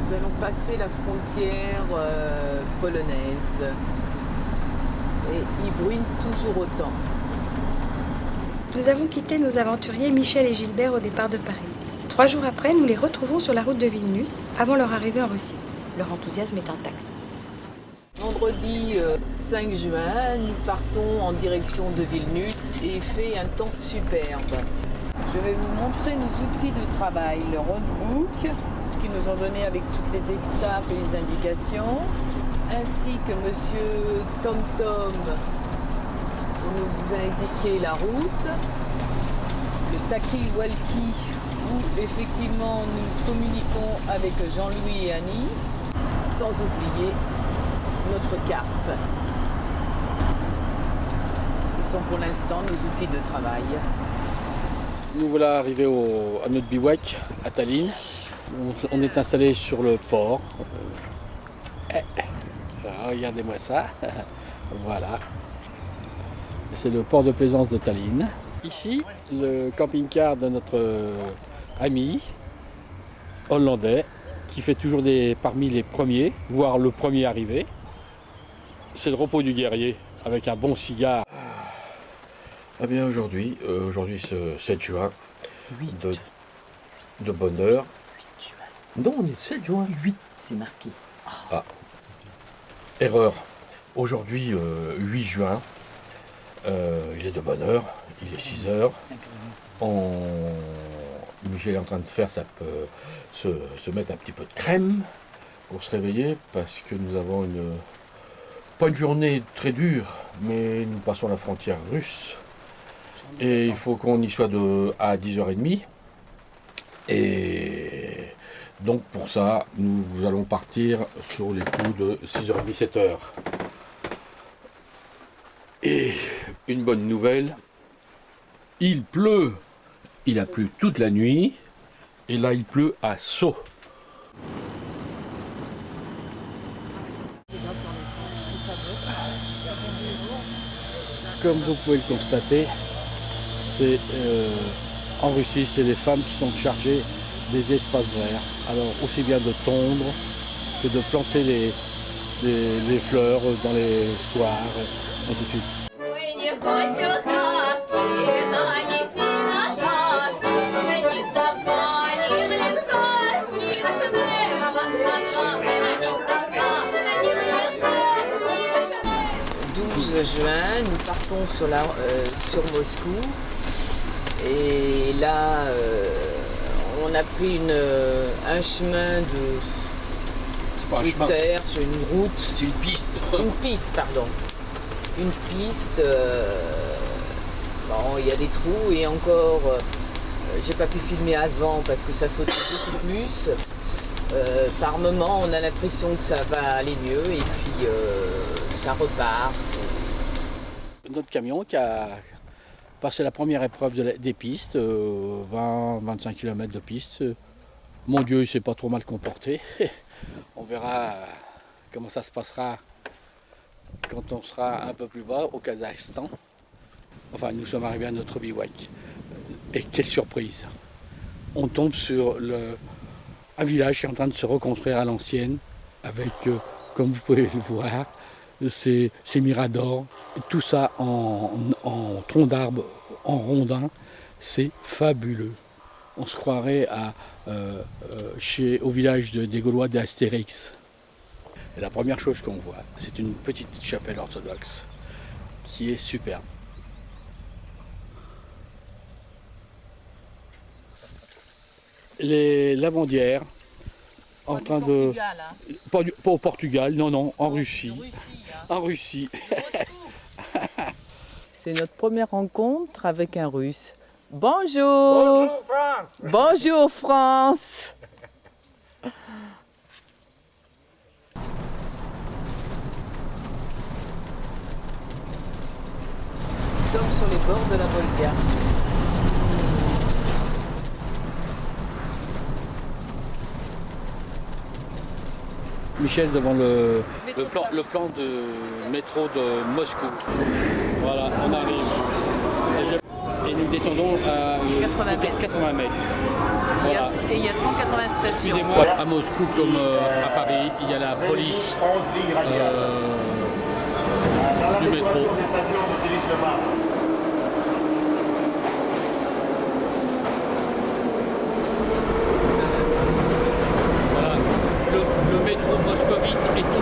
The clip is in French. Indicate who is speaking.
Speaker 1: Nous allons passer la frontière polonaise. Et il bruine toujours autant.
Speaker 2: Nous avons quitté nos aventuriers Michel et Gilbert au départ de Paris. 3 jours après, nous les retrouvons sur la route de Vilnius, avant leur arrivée en Russie. Leur enthousiasme est intact.
Speaker 1: Vendredi 5 juin, nous partons en direction de Vilnius et il fait un temps superbe.
Speaker 3: Je vais vous montrer nos outils de travail, le roadbook qu'ils nous ont donné avec toutes les étapes et les indications,
Speaker 1: ainsi que Monsieur Tom Tom nous a indiqué la route, le Taki-Walkie où effectivement nous communiquons avec Jean-Louis et Annie, sans oublier notre carte. Ce sont pour l'instant nos outils de travail.
Speaker 4: Nous voilà arrivés à notre bivouac à Tallinn. On est installé sur le port. Regardez-moi ça. Voilà. C'est le port de plaisance de Tallinn. Ici, le camping-car de notre ami hollandais qui fait toujours parmi les premiers, voire le premier arrivé. C'est le repos du guerrier avec un bon cigare.
Speaker 5: Eh bien aujourd'hui c'est 7 juin, de bonne heure.
Speaker 3: 8 juin.
Speaker 5: Non, on est 7 juin.
Speaker 3: 8, c'est marqué.
Speaker 5: Ah, erreur. Aujourd'hui 8 juin, il est de bonne heure, il est 6 heures. Michel est en train de faire se mettre un petit peu de crème pour se réveiller parce que nous avons pas une journée très dure, mais nous passons la frontière russe. Et il faut qu'on y soit à 10h30. Et donc pour ça, nous allons partir sur les coups de 6h30, 7h. Et une bonne nouvelle, il pleut. Il a plu toute la nuit. Et là, il pleut à seau.
Speaker 4: Comme vous pouvez le constater, en Russie, c'est les femmes qui sont chargées des espaces verts. Alors aussi bien de tondre que de planter les fleurs dans les squares, ainsi de suite.
Speaker 1: Le 12 juin, nous partons sur Moscou et là on a pris un chemin de terre sur une route.
Speaker 4: C'est une piste.
Speaker 1: Une piste, pardon. Une piste, bon, il y a des trous et encore, j'ai pas pu filmer avant parce que ça sautait beaucoup plus. Par moment, on a l'impression que ça va aller mieux et puis ça repart.
Speaker 4: Notre camion qui a passé la première épreuve des pistes, 20-25 km de piste. Mon Dieu, il s'est pas trop mal comporté. On verra comment ça se passera quand on sera un peu plus bas au Kazakhstan. Enfin, nous sommes arrivés à notre bivouac. Et quelle surprise! On tombe sur un village qui est en train de se reconstruire à l'ancienne, avec, comme vous pouvez le voir, ces miradors, tout ça en troncs d'arbres, en rondins, c'est fabuleux. On se croirait au village des Gaulois d'Astérix. Et la première chose qu'on voit, c'est une petite chapelle orthodoxe qui est superbe. Les lavandières en train de... Pas au Portugal, non, en Russie. En Russie.
Speaker 1: C'est notre première rencontre avec un Russe. Bonjour!
Speaker 6: Bonjour France!
Speaker 1: Bonjour France! Nous sommes sur les bords de la Volga.
Speaker 4: Michel devant le plan de métro de Moscou. Voilà, on arrive. Et nous descendons à
Speaker 1: 80 mètres.
Speaker 4: 80 mètres. Voilà.
Speaker 1: Et il y a 180 stations.
Speaker 4: Excusez-moi, à Moscou comme à Paris, il y a la police du métro. Voilà. Le métro moscovite est